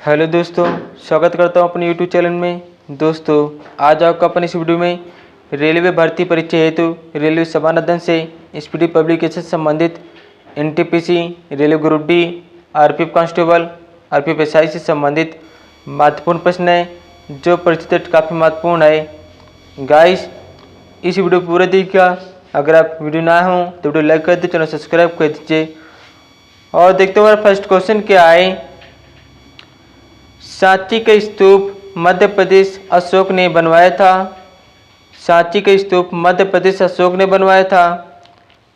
Hello दोस्तों, स्वागत करता हूं अपने यूट्यूब चैनल में। दोस्तों, आज आपको अपन इस वीडियो में रेलवे भर्ती परीक्षा हेतु रेलवे समानार्थन से स्पीडी पब्लिकेशन से संबंधित NTPC, railway group D, RPF constable, RPF SI से संबंधित महत्वपूर्ण प्रश्न है जो परीक्षा काफ़ी महत्वपूर्ण है। गाइस, इस वीडियो पूरे देखिएगा। अगर आप वीडियो ना हो तो वीडियो लाइक कर दीजिए, चैनल सब्सक्राइब कर दीजिए। और देखते हैं हमारा फर्स्ट क्वेश्चन क्या है। सांची का स्तूप मध्य प्रदेश अशोक ने बनवाया था। सांची का स्तूप मध्य प्रदेश अशोक ने बनवाया था।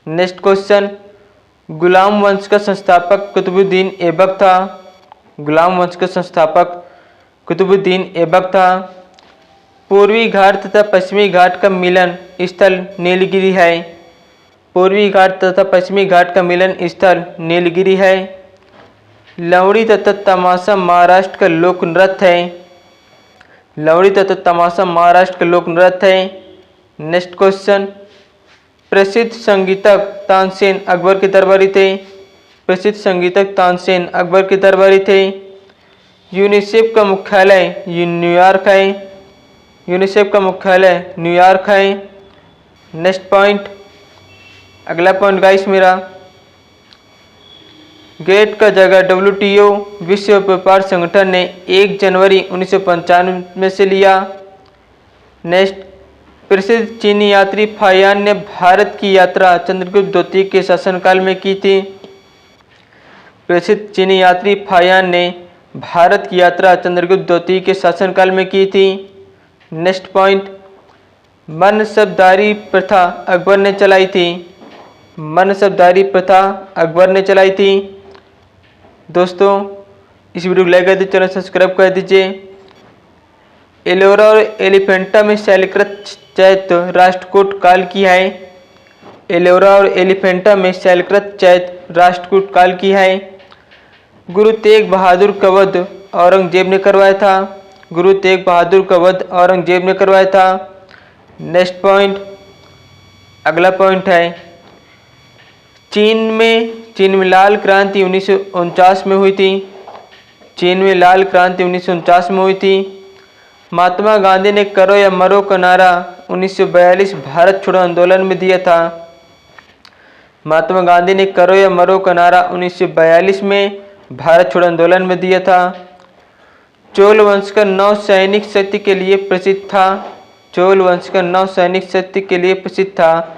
नेक्स्ट क्वेश्चन, गुलाम वंश का संस्थापक कुतुबुद्दीन ऐबक था। गुलाम वंश का संस्थापक कुतुबुद्दीन ऐबक था। पूर्वी घाट तथा पश्चिमी घाट का मिलन स्थल नीलगिरी है। पूर्वी घाट तथा पश्चिमी घाट का मिलन स्थल नीलगिरी है। लवणी तथा तमाशा महाराष्ट्र का लोक नृत्य है। लवणी तथा तमाशा महाराष्ट्र का लोक नृत्य है। नेक्स्ट क्वेश्चन, प्रसिद्ध संगीतक तानसेन अकबर के दरबारी थे। प्रसिद्ध संगीतक तानसेन अकबर के दरबारी थे। यूनिसेफ का मुख्यालय न्यूयॉर्क है। यूनिसेफ का मुख्यालय न्यूयॉर्क है। नेक्स्ट पॉइंट, अगला पॉइंट गाइस मेरा, गेट का जगह WTO विश्व व्यापार संगठन ने 1 जनवरी 1995 में से लिया। नेक्स्ट, प्रसिद्ध चीनी यात्री फाहियान ने भारत की यात्रा चंद्रगुप्त द्वितीय के शासनकाल में की थी। प्रसिद्ध चीनी यात्री फाहियान ने भारत की यात्रा चंद्रगुप्त द्वितीय के शासनकाल में की थी। नेक्स्ट पॉइंट, मनसबदारी प्रथा अकबर ने चलाई थी। मनसबदारी प्रथा अकबर ने चलाई थी। दोस्तों, इस वीडियो को लाइक कर दीजिए, चैनल सब्सक्राइब कर दीजिए। एलोरा और एलिफेंटा में शैलकृत चैत्य राष्ट्रकूट काल की है। एलोरा और एलिफेंटा में शैलकृत चैत्य राष्ट्रकूट काल की है। गुरु तेग बहादुर का वध औरंगजेब ने करवाया था। गुरु तेग बहादुर का वध औरंगजेब ने करवाया था। नेक्स्ट पॉइंट, अगला पॉइंट है, चीन में लाल क्रांति 1949 में हुई थी। चीन में लाल क्रांति 1949 में हुई थी। महात्मा गांधी ने करो या मरो का नारा 1942 भारत छोड़ो आंदोलन में दिया था। महात्मा गांधी ने करो या मरो का नारा 1942 में भारत छोड़ो आंदोलन में दिया था। चोल वंश का नौ सैनिक शक्ति के लिए प्रसिद्ध था। चोल वंश का नौ सैनिक शक्ति के लिए प्रसिद्ध था।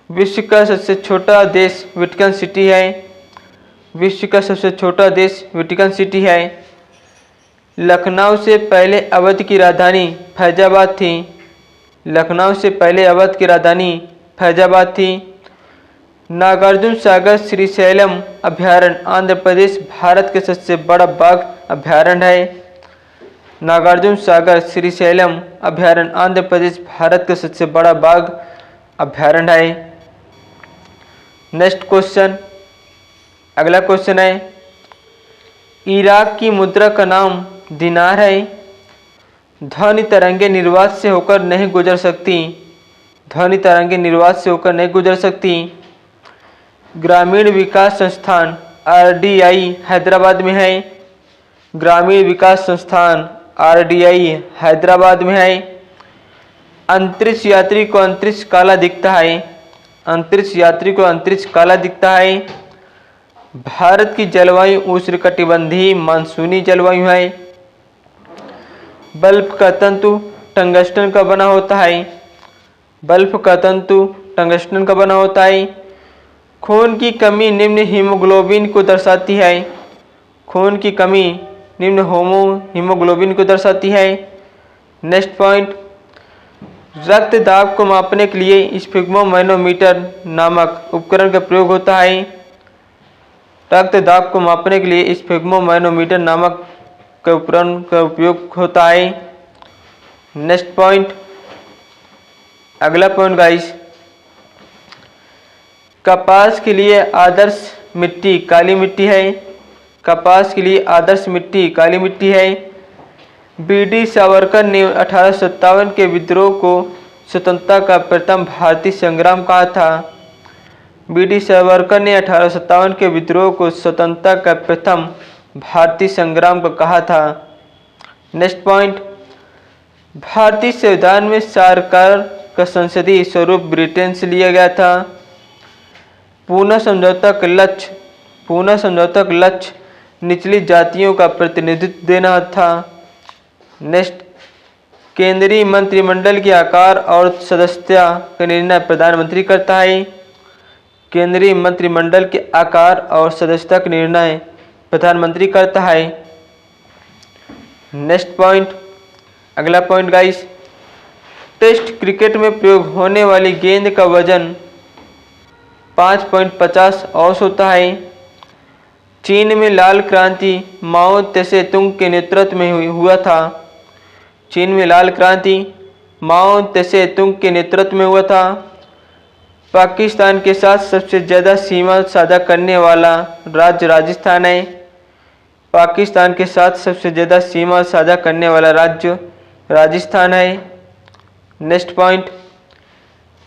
विश्व का सबसे छोटा देश वेटिकन सिटी है। विश्व का सबसे छोटा देश वेटिकन सिटी है। लखनऊ से पहले अवध की राजधानी फैजाबाद थी। लखनऊ से पहले अवध की राजधानी फैजाबाद थी। नागार्जुन सागर श्रीशैलम अभयारण्य आंध्र प्रदेश भारत के सबसे बड़ा बाघ अभयारण्य है। नागार्जुन सागर श्रीशैलम अभयारण्य आंध्र प्रदेश भारत का सबसे बड़ा बाघ अभयारण्य है। नेक्स्ट क्वेश्चन, अगला क्वेश्चन है, इराक की मुद्रा का नाम दिनार है। ध्वनि तरंगे निर्वात से होकर नहीं गुजर सकती। ध्वनि तरंगे निर्वात से होकर नहीं गुजर सकती। ग्रामीण विकास संस्थान RDI हैदराबाद में है। ग्रामीण विकास संस्थान RDI हैदराबाद में है। अंतरिक्ष यात्री को अंतरिक्ष काला दिखता है। अंतरिक्ष यात्री को अंतरिक्ष काला दिखता है। भारत की जलवायु उष्णकटिबंधीय मानसूनी जलवायु है। बल्ब का तंतु टंगस्टन का बना होता है। बल्ब का तंतु टंगस्टन का बना होता है। खून की कमी निम्न हीमोग्लोबिन को दर्शाती है। खून की कमी निम्न हीमोग्लोबिन को दर्शाती है। नेक्स्ट पॉइंट, रक्त दाब को मापने के लिए स्फिग्मोमैनोमीटर नामक उपकरण का प्रयोग होता है। रक्त दाब को मापने के लिए स्फिग्मोमैनोमीटर नामक उपकरण का उपयोग होता है। नेक्स्ट पॉइंट, अगला पॉइंट गाइस, कपास के लिए आदर्श मिट्टी काली मिट्टी है। कपास के लिए आदर्श मिट्टी काली मिट्टी है। BD सावरकर ने 1857 के विद्रोह को स्वतंत्रता का प्रथम भारतीय संग्राम कहा था। BD सावरकर ने 1857 के विद्रोह को स्वतंत्रता का प्रथम भारतीय संग्राम को कहा था। नेक्स्ट पॉइंट, भारतीय संविधान में सरकार का संसदीय स्वरूप ब्रिटेन से लिया गया था। पूना समझौता का लक्ष्य निचली जातियों का प्रतिनिधित्व देना था। नेक्स्ट, केंद्रीय मंत्रिमंडल के आकार और सदस्यता का निर्णय प्रधानमंत्री करता है। केंद्रीय मंत्रिमंडल के आकार और सदस्यता का निर्णय प्रधानमंत्री करता है। नेक्स्ट पॉइंट, अगला पॉइंट गाइस, टेस्ट क्रिकेट में प्रयोग होने वाली गेंद का वजन 5.50 औंस होता है। चीन में लाल क्रांति माओ त्से तुंग के नेतृत्व में हुआ था। चीन में लाल क्रांति माओ त्से तुंग के नेतृत्व में हुआ था। पाकिस्तान के साथ सबसे ज़्यादा सीमा साझा करने वाला राज्य राजस्थान है। पाकिस्तान के साथ सबसे ज़्यादा सीमा साझा करने वाला राज्य राजस्थान है। नेक्स्ट पॉइंट,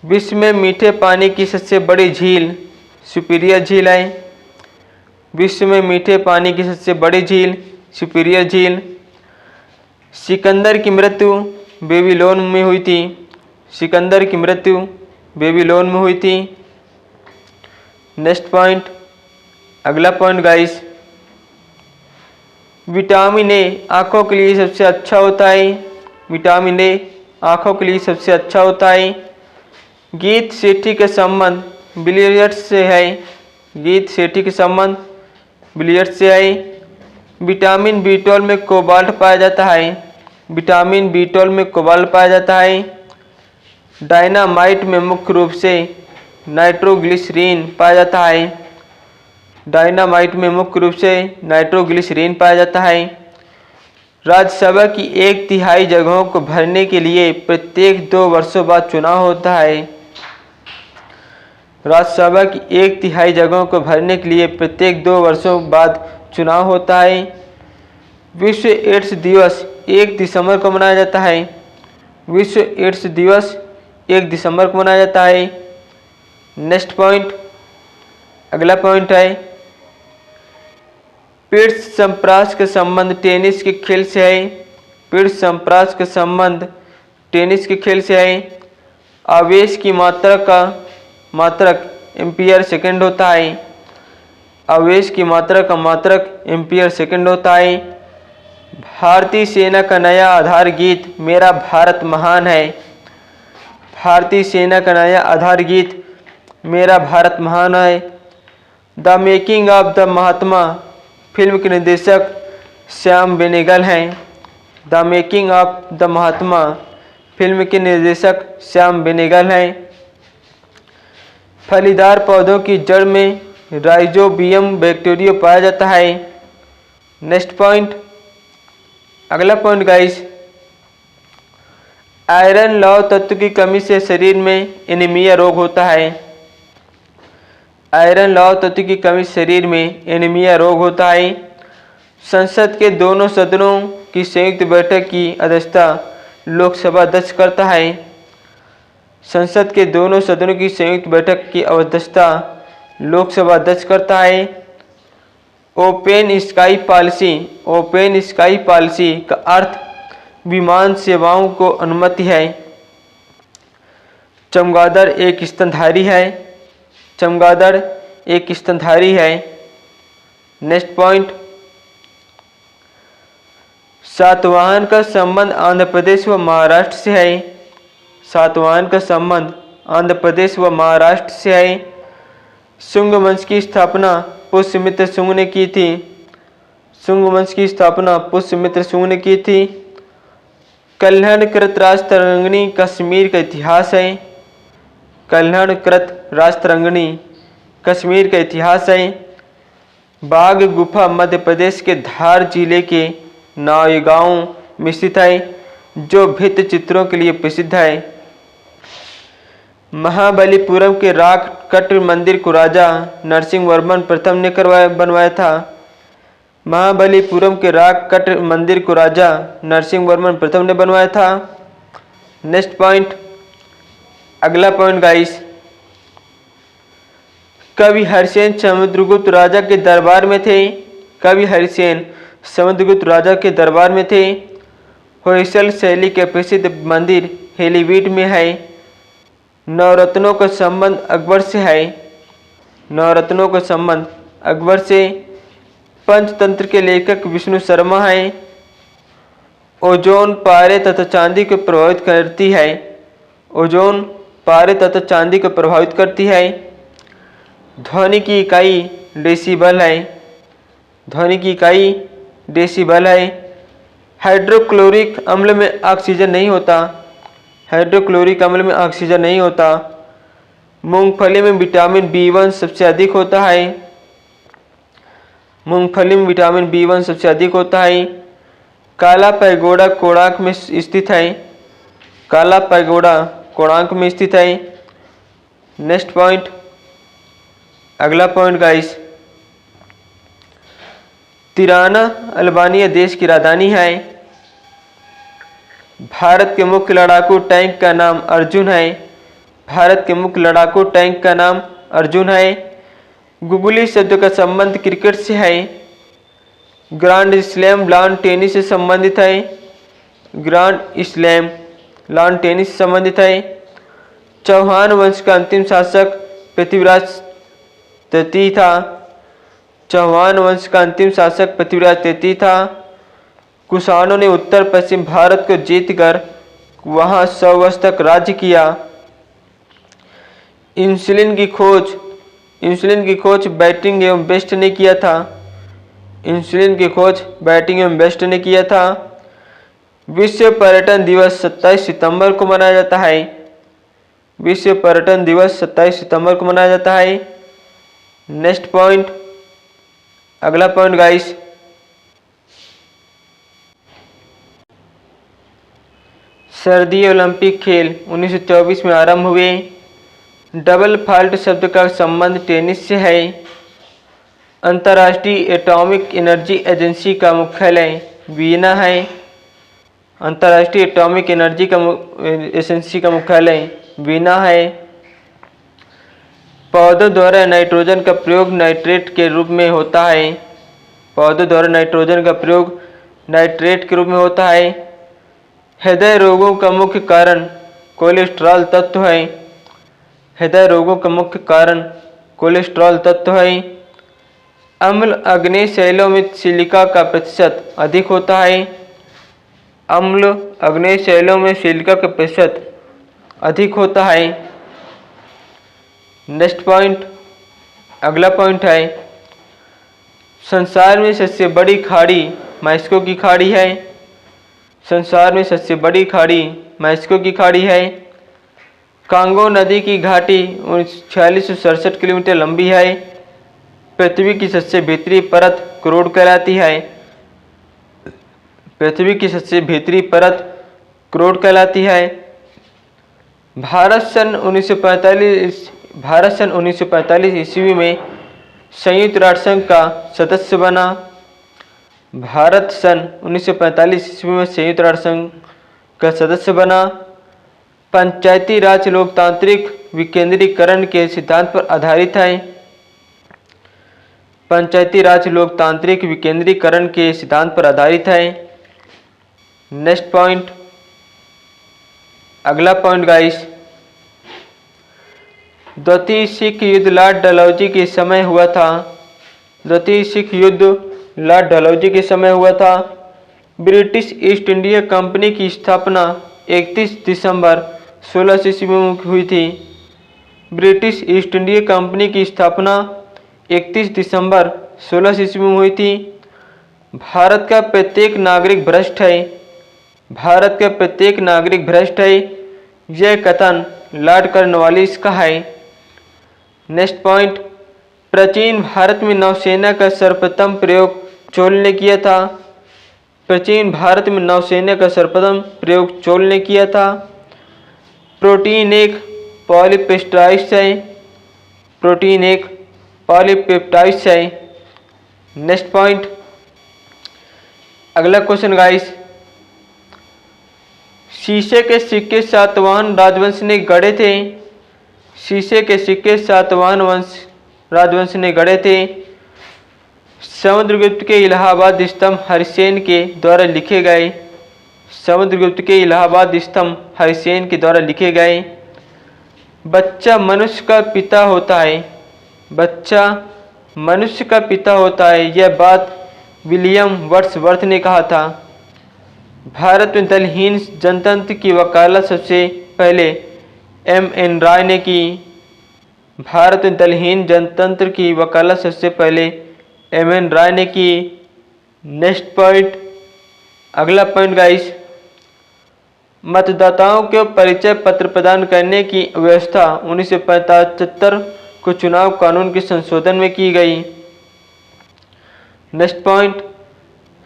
विश्व में मीठे पानी की सबसे बड़ी झील सुपीरियर झील है। विश्व में मीठे पानी की सबसे बड़ी झील सुपीरियर झील। सिकंदर की मृत्यु बेबीलोन में हुई थी। सिकंदर की मृत्यु बेबीलोन में हुई थी। नेक्स्ट पॉइंट, अगला पॉइंट गाइस, विटामिन ए आँखों के लिए सबसे अच्छा होता है। विटामिन ए आँखों के लिए सबसे अच्छा होता है। गीत सेठी का संबंध बिलियर्ड्स से है। गीत सेठी का संबंध बिलियर्ड्स से है। विटामिन बी12 में कोबाल्ट पाया जाता है। विटामिन बी12 में कोबाल्ट पाया जाता है। डायनामाइट में मुख्य रूप से नाइट्रोग्लिसरीन पाया जाता है। डायनामाइट में मुख्य रूप से नाइट्रोग्लिसरीन पाया जाता है। राज्यसभा की 1/3 जगहों को भरने के लिए प्रत्येक 2 वर्षों बाद चुनाव होता है। राज्यसभा की 1/3 जगहों को भरने के लिए प्रत्येक 2 वर्षों बाद चुनाव होता है। विश्व एड्स दिवस 1 दिसंबर को मनाया जाता है। विश्व एड्स दिवस 1 दिसंबर को मनाया जाता है। नेक्स्ट पॉइंट, अगला पॉइंट है, पीर्स संप्रास का संबंध टेनिस के खेल से है। पीर्स संप्रास का संबंध टेनिस के खेल से है। आवेश की मात्रक एम्पियर सेकंड होता है। आवेश की मात्रा का मात्रक एम्पियर सेकंड होता है। भारतीय सेना का नया आधार गीत मेरा भारत महान है। भारतीय सेना का नया आधार गीत मेरा भारत महान है। The making of the Mahatma film के निर्देशक श्याम बेनेगल हैं। The making of the Mahatma film के निर्देशक श्याम बेनेगल हैं। फलीदार पौधों की जड़ में राइजोबियम बैक्टीरिया पाया जाता है। नेक्स्ट पॉइंट, अगला पॉइंट गाइस, आयरन लौह तत्व की कमी से शरीर में एनीमिया रोग होता है। आयरन लौह तत्व की कमी से शरीर में एनीमिया रोग होता है। संसद के दोनों सदनों की संयुक्त बैठक की अध्यक्षता लोकसभा अध्यक्ष करता है। संसद के दोनों सदनों की संयुक्त बैठक की अध्यक्षता लोकसभा अध्यक्ष करता है। ओपन स्काई पॉलिसी का अर्थ विमान सेवाओं को अनुमति है। चमगादड़ एक स्तनधारी है। चमगादड़ एक स्तनधारी है। नेक्स्ट पॉइंट, सातवाहन का संबंध आंध्र प्रदेश व महाराष्ट्र से है। सातवाहन का संबंध आंध्र प्रदेश व महाराष्ट्र से है। शुंग वंश की स्थापना पुष्यमित्र शुंग ने की थी। शुंग वंश की स्थापना पुष्यमित्र शुंग ने की थी। कल्हणकृत राजतरंगिणी कश्मीर का इतिहास है। कल्हणकृत राजतरंगिणी कश्मीर का इतिहास है। बाघ गुफा मध्य प्रदेश के धार जिले के नायगांव में स्थित है, जो भित्ति चित्रों के लिए प्रसिद्ध है। महाबलीपुरम के राक कट मंदिर को राजा नरसिंहवर्मन प्रथम ने बनवाया था। महाबलीपुरम के राक कट मंदिर को राजा नरसिंहवर्मन प्रथम ने बनवाया था। नेक्स्ट पॉइंट, अगला पॉइंट गाइस, कवि हरसेन समुद्रगुप्त राजा के दरबार में थे। कवि हरिसेन समुद्रगुप्त राजा के दरबार में थे। होयसल शैली के प्रसिद्ध मंदिर हेलीवीड में है। नवरत्नों का संबंध अकबर से है। नवरत्नों का संबंध अकबर से। पंचतंत्र के लेखक विष्णु शर्मा हैं। ओजोन पारे तथा चांदी को प्रभावित करती है। ओजोन पारे तथा चांदी को प्रभावित करती है। ध्वनि की इकाई डेसिबल है। ध्वनि की इकाई डेसिबल है। हाइड्रोक्लोरिक अम्ल में ऑक्सीजन नहीं होता। हाइड्रोक्लोरिक अम्ल में ऑक्सीजन नहीं होता। मूंगफली में विटामिन B1 सबसे अधिक होता है। मूंगफली में विटामिन B1 सबसे अधिक होता है। काला पैगोडा कोणार्क में स्थित है। काला पैगोडा कोणार्क में स्थित है। नेक्स्ट पॉइंट, अगला पॉइंट गाइस, तिराना अल्बानिया देश की राजधानी है। भारत के मुख्य लड़ाकू टैंक का नाम अर्जुन है। भारत के मुख्य लड़ाकू टैंक का नाम अर्जुन है। गुगली शब्द का संबंध क्रिकेट से है। ग्रांड स्लैम लॉन टेनिस से संबंधित है। ग्रांड स्लैम लॉन टेनिस से संबंधित है। चौहान वंश का अंतिम शासक पृथ्वीराज तृतीय था। चौहान वंश का अंतिम शासक पृथ्वीराज तृतीय था। कुषाणों ने उत्तर पश्चिम भारत को जीतकर वहां 100 वर्ष तक राज्य किया। इंसुलिन की खोज बैटिंग एवं बेस्ट ने किया था। इंसुलिन की खोज बैटिंग एवं बेस्ट ने किया था। विश्व पर्यटन दिवस 27 सितंबर को मनाया जाता है। विश्व पर्यटन दिवस 27 सितंबर को मनाया जाता है। नेक्स्ट पॉइंट, अगला पॉइंट गाइस, सर्दी ओलंपिक खेल 1924 में आरंभ हुए। डबल फॉल्ट शब्द का संबंध टेनिस से है। अंतर्राष्ट्रीय एटॉमिक एनर्जी एजेंसी का मुख्यालय वियना है। अंतर्राष्ट्रीय एटॉमिक एनर्जी एजेंसी का मुख्यालय वियना है। पौधों द्वारा नाइट्रोजन का प्रयोग नाइट्रेट के रूप में होता है। पौधों द्वारा नाइट्रोजन का प्रयोग नाइट्रेट के रूप में होता है। हृदय रोगों का मुख्य कारण कोलेस्ट्रॉल तत्व है। हृदय रोगों का मुख्य कारण कोलेस्ट्रॉल तत्व है। अम्ल अग्नेय शैलों में सिलिका का प्रतिशत अधिक होता है। अम्ल अग्नेय शैलों में सिलिका का प्रतिशत अधिक होता है। नेक्स्ट पॉइंट, अगला पॉइंट है, संसार में सबसे बड़ी खाड़ी मैक्सिको की खाड़ी है। संसार में सबसे बड़ी खाड़ी मैक्सिको की खाड़ी है। कांगो नदी की घाटी 4667 किलोमीटर लंबी है। पृथ्वी की सबसे भीतरी परत क्रोड कहलाती है। पृथ्वी की सबसे भीतरी परत क्रोड कहलाती है। भारत सन 1945 ईस्वी में संयुक्त राष्ट्र संघ का सदस्य बना। भारत सन 1945 ईस्वी में संयुक्त राष्ट्र संघ का सदस्य बना। पंचायती राज लोकतांत्रिक विकेंद्रीकरण के सिद्धांत पर आधारित है। पंचायती राज लोकतांत्रिक विकेंद्रीकरण के सिद्धांत पर आधारित है। नेक्स्ट पॉइंट, अगला पॉइंट गाइस, द्वितीय सिख युद्ध लॉर्ड डलहौजी के समय हुआ था। द्वितीय सिख युद्ध लॉर्ड डलहौजी के समय हुआ था। ब्रिटिश ईस्ट इंडिया कंपनी की स्थापना 31 दिसंबर 1600 ईस्वी में हुई थी। ब्रिटिश ईस्ट इंडिया कंपनी की स्थापना 31 दिसंबर 1600 ईस्वी में हुई थी। भारत का प्रत्येक नागरिक भ्रष्ट है। भारत का प्रत्येक नागरिक भ्रष्ट है, यह कथन लॉर्ड कॉर्नवालिस का है। नेक्स्ट पॉइंट, प्राचीन भारत में नौसेना का सर्वप्रथम प्रयोग चोल ने किया था। प्राचीन भारत में नौसेना का सर्वप्रथम प्रयोग चोल ने किया था। प्रोटीन एक पॉलीपेप्टाइड्स है। प्रोटीन एक पॉलीपेप्टाइड्स है। नेक्स्ट पॉइंट, अगला क्वेश्चन गाइस, शीशे के सिक्के सातवाहन राजवंश ने गढ़े थे। शीशे के सिक्के सातवाहन राजवंश ने गढ़े थे। समुद्रगुप्त के इलाहाबाद स्तंभ हरिसेन के द्वारा लिखे गए। समुद्रगुप्त के इलाहाबाद स्तंभ हरिसेन के द्वारा लिखे गए। बच्चा मनुष्य का पिता होता है। बच्चा मनुष्य का पिता होता है, यह बात विलियम वर्ड्सवर्थ ने कहा था। भारत में दलहीन जनतंत्र की वकालत सबसे पहले M.N. राय ने की। भारत में दलहीन जनतंत्र की वकालत सबसे पहले M.N. राय ने की। नेक्स्ट पॉइंट, अगला पॉइंट गाइस, मतदाताओं को परिचय पत्र प्रदान करने की व्यवस्था 1975 को चुनाव कानून के संशोधन में की गई। नेक्स्ट पॉइंट,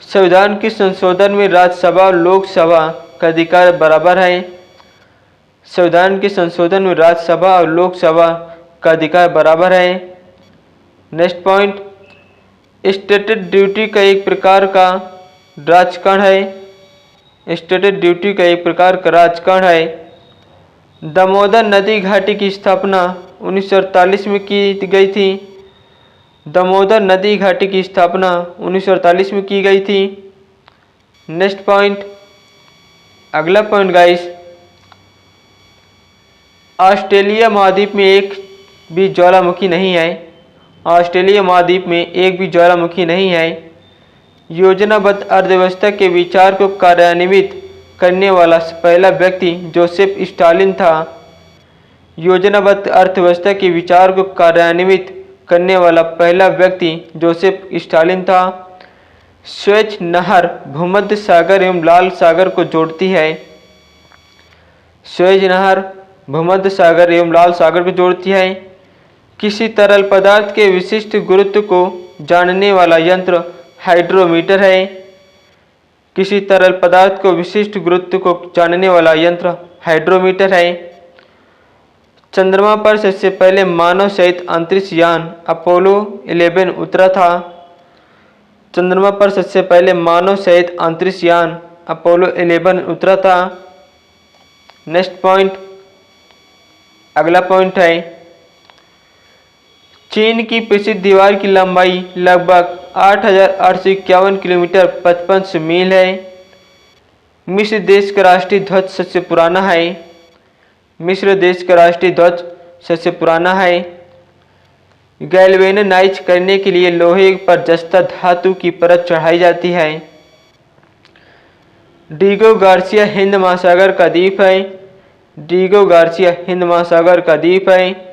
संविधान के संशोधन में राज्यसभा और लोकसभा का अधिकार बराबर है। संविधान के संशोधन में राज्यसभा और लोकसभा का अधिकार बराबर है। नेक्स्ट पॉइंट, स्टेटेड ड्यूटी का एक प्रकार का राजकारण है। स्टेटेड ड्यूटी का एक प्रकार का राजकारण है। दामोदर नदी घाटी की स्थापना 1948 में की गई थी। दामोदर नदी घाटी की स्थापना 1948 में की गई थी। नेक्स्ट पॉइंट, अगला पॉइंट गाइस, ऑस्ट्रेलिया महाद्वीप में एक भी ज्वालामुखी नहीं है। ऑस्ट्रेलिया महाद्वीप में एक भी ज्वालामुखी नहीं है। योजनाबद्ध अर्थव्यवस्था के विचार को कार्यान्वित करने वाला पहला व्यक्ति जोसेफ स्टालिन था। योजनाबद्ध अर्थव्यवस्था के विचार को कार्यान्वित करने वाला पहला व्यक्ति जोसेफ स्टालिन था। स्वेज नहर भूमध्य सागर एवं लाल सागर को जोड़ती है। स्वेज नहर भूमध्य सागर एवं लाल सागर को जोड़ती है। किसी तरल पदार्थ के विशिष्ट गुरुत्व को जानने वाला यंत्र हाइड्रोमीटर है। किसी तरल पदार्थ को विशिष्ट गुरुत्व को जानने वाला यंत्र हाइड्रोमीटर है। चंद्रमा पर सबसे पहले मानव सहित अंतरिक्ष यान अपोलो 11 उतरा था। चंद्रमा पर सबसे पहले मानव सहित अंतरिक्ष यान अपोलो 11 उतरा था। नेक्स्ट पॉइंट, अगला पॉइंट है, चीन की प्रसिद्ध दीवार की लंबाई लगभग 8,851 किलोमीटर 55 मील है। मिस्र देश का राष्ट्रीय ध्वज सबसे पुराना है। मिस्र देश का राष्ट्रीय ध्वज सबसे पुराना है। गैल्वेनाइज करने के लिए लोहे पर जस्ता धातु की परत चढ़ाई जाती है। डीगो गार्सिया हिंद महासागर का द्वीप है। डीगो गार्सिया हिंद महासागर का द्वीप है।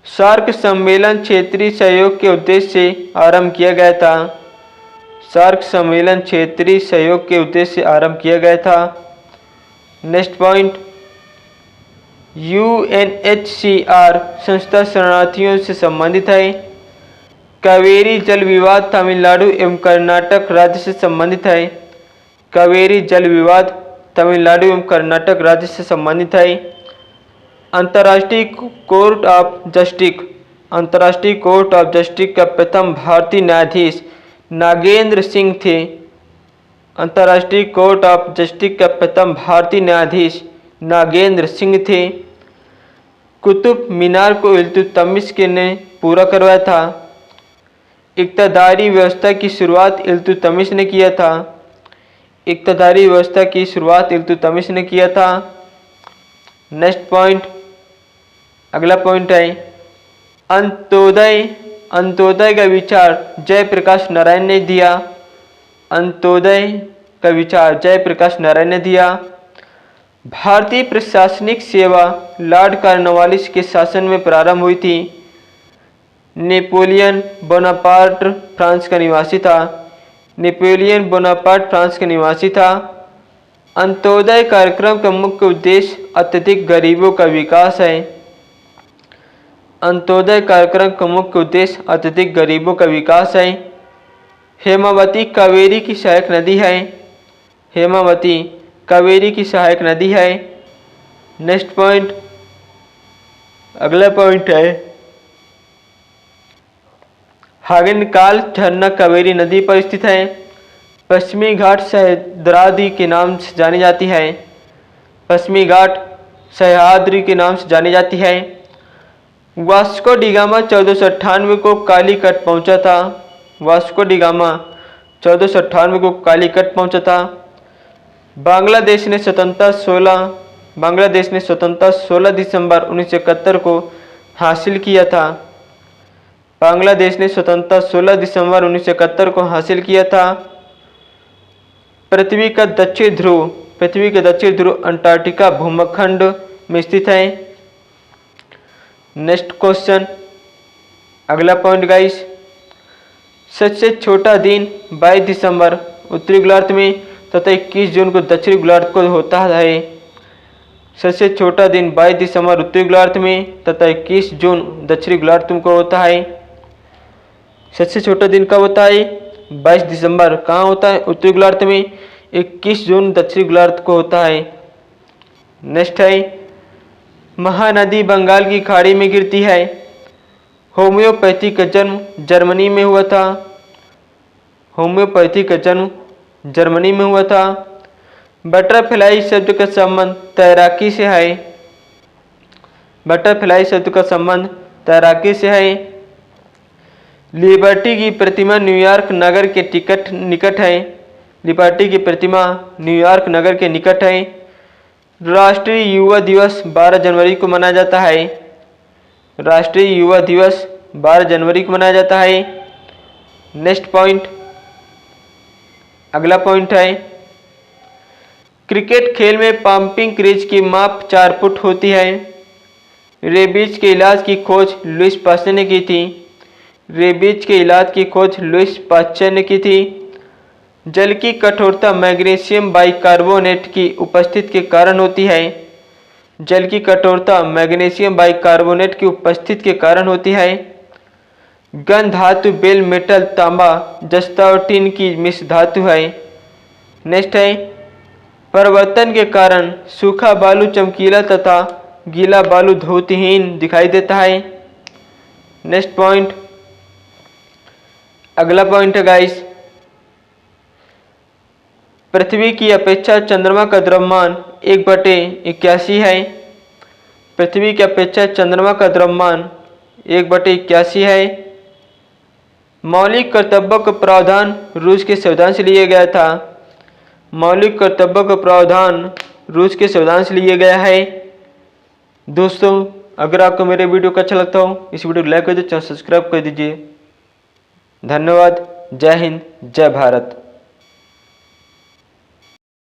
सार्क सम्मेलन क्षेत्रीय सहयोग के उद्देश्य से आरंभ किया गया था। सार्क सम्मेलन क्षेत्रीय सहयोग के उद्देश्य से आरंभ किया गया था। नेक्स्ट पॉइंट, UNHCR संस्था शरणार्थियों से संबंधित है। कावेरी जल विवाद तमिलनाडु एवं कर्नाटक राज्य से संबंधित है। कावेरी जल विवाद तमिलनाडु एवं कर्नाटक राज्य से संबंधित है। अंतर्राष्ट्रीय कोर्ट ऑफ जस्टिस, अंतर्राष्ट्रीय कोर्ट ऑफ जस्टिस का प्रथम भारतीय न्यायाधीश नागेंद्र सिंह थे। अंतर्राष्ट्रीय कोर्ट ऑफ जस्टिस का प्रथम भारतीय न्यायाधीश नागेंद्र सिंह थे। कुतुब मीनार को इल्तुतमिश ने पूरा करवाया था। इक्तदारी व्यवस्था की शुरुआत इल्तुतमिश ने किया था। इक्तदारी व्यवस्था की शुरुआत इल्तुतमिश ने किया था। नेक्स्ट पॉइंट, अगला पॉइंट है, अंत्योदय। अंत्योदय का विचार जयप्रकाश नारायण ने दिया। अंत्योदय का विचार जयप्रकाश नारायण ने दिया। भारतीय प्रशासनिक सेवा लॉर्ड कॉर्नवालिस के शासन में प्रारंभ हुई थी। नेपोलियन बोनापार्ट फ्रांस का निवासी था। नेपोलियन बोनापार्ट फ्रांस का निवासी था। अंत्योदय कार्यक्रम का मुख्य उद्देश्य अत्यधिक गरीबों का विकास है। अंत्योदय कार्यक्रम का मुख्य उद्देश्य अत्यधिक गरीबों का विकास है। हेमावती कावेरी की सहायक नदी है। हेमावती कावेरी की सहायक नदी है। नेक्स्ट पॉइंट, अगला पॉइंट है, हागिनकाल झरना कावेरी नदी पर स्थित है। पश्चिमी घाट सह्याद्री के नाम से जानी जाती है। पश्चिमी घाट सह्याद्री के नाम से जानी जाती है। वास्को डी गामा 1498 को कालीकट पहुंचा था। वास्को डी गामा 1498 को कालीकट पहुंचा था। बांग्लादेश ने स्वतंत्रता 16 दिसंबर 1971 को हासिल किया था। बांग्लादेश ने स्वतंत्रता 16 दिसंबर 1971 को हासिल किया था। पृथ्वी का दक्षिण ध्रुव अंटार्कटिका भूमखंड में स्थित है। नेक्स्ट क्वेश्चन, अगला पॉइंट गाइस, सबसे छोटा दिन 22 दिसंबर उत्तरी गोलार्ध में तथा 21 जून को दक्षिणी गोलार्ध को होता है। सबसे छोटा दिन 22 दिसंबर उत्तरी गोलार्ध में तथा 21 जून दक्षिणी गोलार्ध को होता है। सबसे छोटा दिन कब होता है? 22 दिसंबर। कहाँ होता है? उत्तरी गोलार्ध में। 21 जून दक्षिणी गोलार्ध को होता है। नेक्स्ट है, महानदी बंगाल की खाड़ी में गिरती है। होम्योपैथी का जन्म जर्मनी में हुआ था। होम्योपैथी का जन्म जर्मनी में हुआ था। बटरफ्लाई शब्द का संबंध तैराकी से है। बटरफ्लाई शब्द का संबंध तैराकी से है। लिबर्टी की प्रतिमा न्यूयॉर्क नगर के निकट है। लिबर्टी की प्रतिमा न्यूयॉर्क नगर के निकट है। राष्ट्रीय युवा दिवस 12 जनवरी को मनाया जाता है। राष्ट्रीय युवा दिवस 12 जनवरी को मनाया जाता है। नेक्स्ट पॉइंट, अगला पॉइंट है, क्रिकेट खेल में पंपिंग क्रीज की माप 4 फुट होती है। रेबीज के इलाज की खोज लुइस पास्चर ने की थी। रेबीज के इलाज की खोज लुइस पास्चर ने की थी। जल की कठोरता मैग्नीशियम बाइकार्बोनेट की उपस्थिति के कारण होती है। जल की कठोरता मैग्नीशियम बाइकार्बोनेट की उपस्थिति के कारण होती है। गन धातु बेल मेटल तांबा जस्ता और टीन की मिश्र धातु है। नेक्स्ट है, परिवर्तन के कारण सूखा बालू चमकीला तथा गीला बालू धोतीहीन दिखाई देता है। नेक्स्ट पॉइंट, अगला पॉइंट है गाइस, पृथ्वी की अपेक्षा चंद्रमा का द्रव्यमान 1/81 है। पृथ्वी की अपेक्षा चंद्रमा का द्रव्यमान 1/81 है। मौलिक कर्तव्यों का प्रावधान रूस के संविधान से लिया गया था। मौलिक कर्तव्यों का प्रावधान रूस के संविधान से लिया गया है। दोस्तों, अगर आपको मेरे वीडियो को अच्छा लगता हो इस वीडियो को लाइक कर दीजिए, चैनल सब्सक्राइब कर दीजिए। धन्यवाद। जय हिंद, जय भारत।